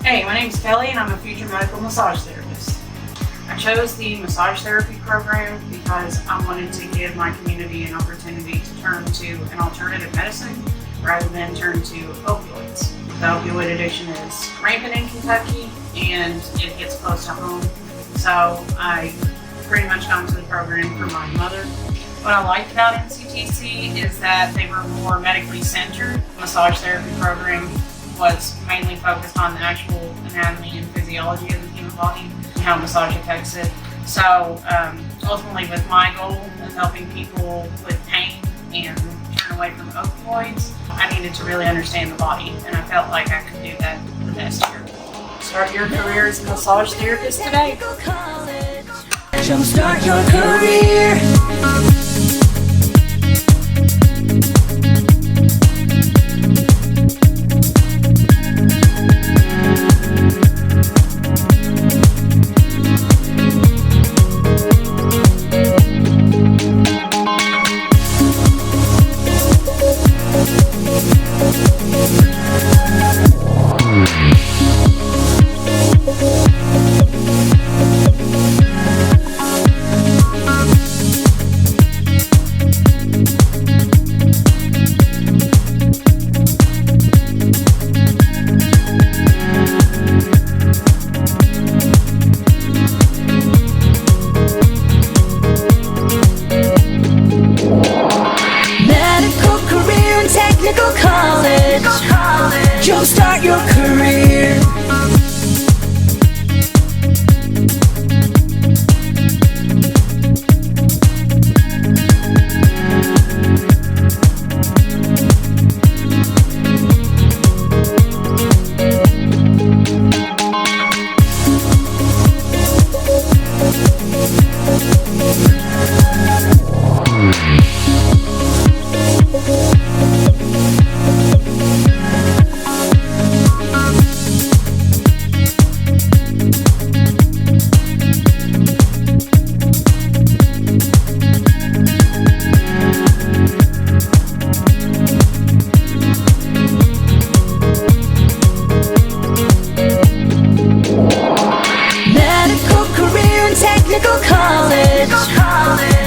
Hey, my name's Kelly and I'm a future medical massage therapist. I chose the massage therapy program because I wanted to give my community an opportunity to turn to an alternative medicine rather than turn to opioids. The opioid addiction is rampant in Kentucky and it gets close to home. So I pretty much got into the program for my mother. What I liked about NCTC is that they were more medically centered. The massage therapy program was mainly focused on the actual anatomy and physiology of the human body and how massage affects it. So ultimately with my goal of helping people with pain and turn away from opioids, I needed to really understand the body, and I felt like I could do that the best here. Start your career as a massage therapist today. Jumpstart your career. Jumpstart your career.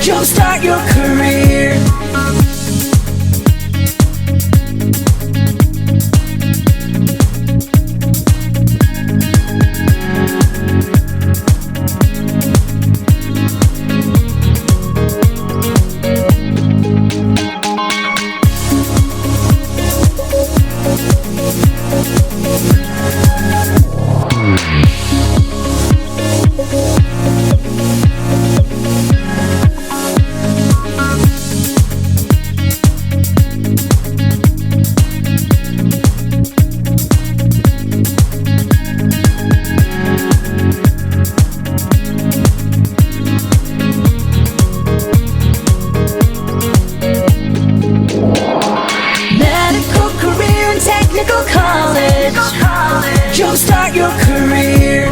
Jumpstart your career. Jumpstart your career.